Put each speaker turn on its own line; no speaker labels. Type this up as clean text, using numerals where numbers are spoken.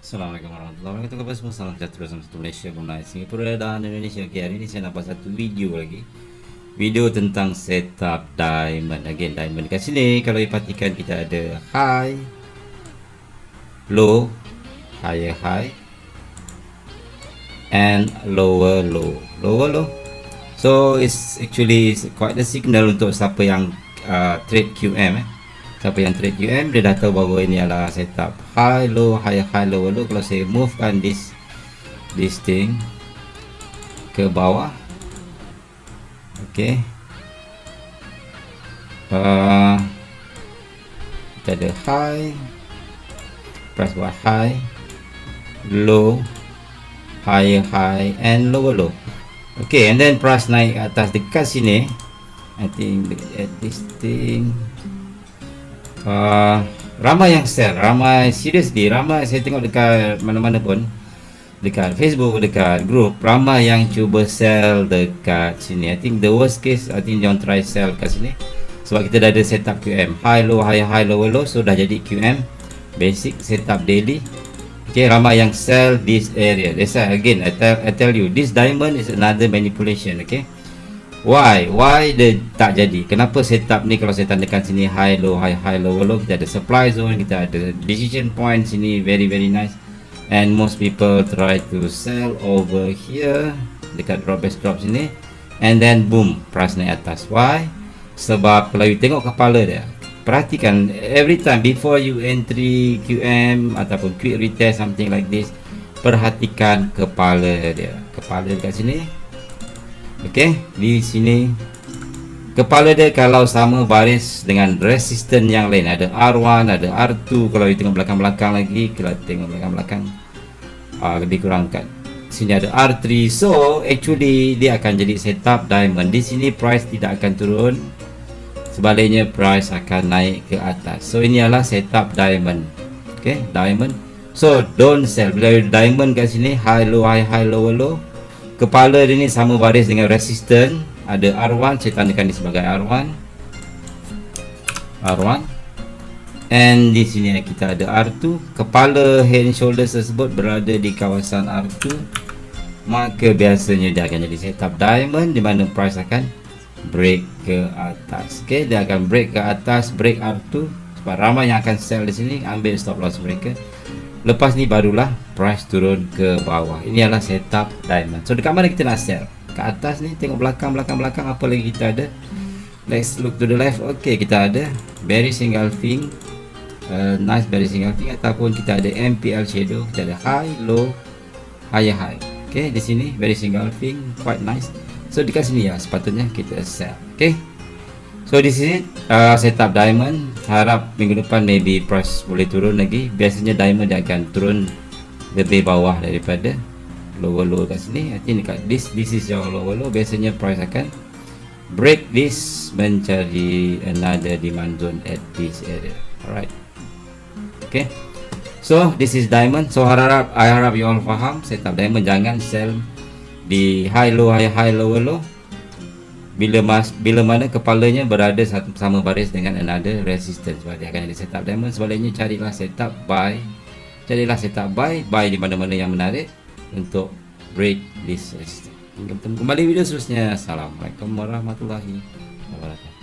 Assalamualaikum warahmatullahi wabarakatuh. Kepada semua, salam sejahtera satu Malaysia, Brunei, Singapura dan Indonesia. Okay, hari ini saya nampak satu video lagi. Video tentang setup diamond. Again, diamond kat sini kalau you perhatikan kita ada high, low, higher high and lower low. Lower low. So it's actually quite a signal untuk siapa yang trade QM. Siapa yang trade UM dia dah tahu bahawa ini adalah setup high low high high low low. Kalau saya movekan this thing ke bawah, okey, kita ada high, press buat high, low, higher high and lower low. Okay, and then price naik atas dekat sini. I think at this thing ramai yang share, ramai seriously, ramai saya tengok dekat mana-mana pun, dekat Facebook, dekat group, ramai yang cuba sell dekat sini. I think the worst case, I think jangan try sell kat sini sebab kita dah ada setup QM high low high high low low, so dah jadi QM basic setup daily. Okay, ramai yang sell this area. That's why again I tell you this diamond is another manipulation. Okay, why dia tak jadi? Kenapa setup ni? Kalau saya tandakan sini high low high high low low, kita ada supply zone, kita ada decision point sini, very nice, and most people try to sell over here dekat drop base drop sini, and then boom, price naik atas. Why? Sebab kalau you tengok kepala dia, perhatikan every time before you entry QM ataupun quick retest something like this, perhatikan kepala dia, kepala dekat sini. Okey, di sini kepala dia kalau sama baris dengan resisten yang lain, ada R1, ada R2. Kalau you tengok belakang-belakang lagi, kalau tengok belakang-belakang lebih kurang kat sini ada R3. So actually dia akan jadi setup diamond. Di sini price tidak akan turun, sebaliknya price akan naik ke atas. So ini adalah setup diamond. Okay, diamond. So don't sell. Bila diamond kat sini high low high high low low, kepala dia ni sama baris dengan resisten. Ada R1, saya tandakan ni sebagai R1, and di sini kita ada R2. Kepala head and shoulders tersebut berada di kawasan R2, maka biasanya dia akan jadi setup diamond, di mana price akan break ke atas. Okay, dia akan break ke atas, break R2, sebab ramai yang akan sell di sini, ambil stop loss mereka. Lepas ni barulah price turun ke bawah. Ini adalah setup diamond. So dekat mana kita nak sell? Kat atas ni, tengok belakang apa lagi kita ada. Let's look to the left. Okay, kita ada bearish engulfing, nice bearish engulfing, ataupun kita ada MPL shadow. Kita ada high low higher high. Okay, di sini bearish engulfing, quite nice. So dekat sini ya sepatutnya kita sell. Okay, so di sini setup diamond. Harap minggu depan maybe price boleh turun lagi. Biasanya diamond dia akan turun lebih bawah daripada lower low kat sini. I think dekat this is your lower low. Biasanya price akan break this, mencari another demand zone at this area. Alright, okay, so this is diamond. So I harap you all faham setup diamond. Jangan sell di high low high lower low bila mana kepalanya berada sama baris dengan another resistance, sebab dia akan jadi setup diamond. Sebaliknya carilah setup buy, buy di mana-mana yang menarik untuk break this resistance. Hingga bertemu kembali video seterusnya. Assalamualaikum warahmatullahi wabarakatuh.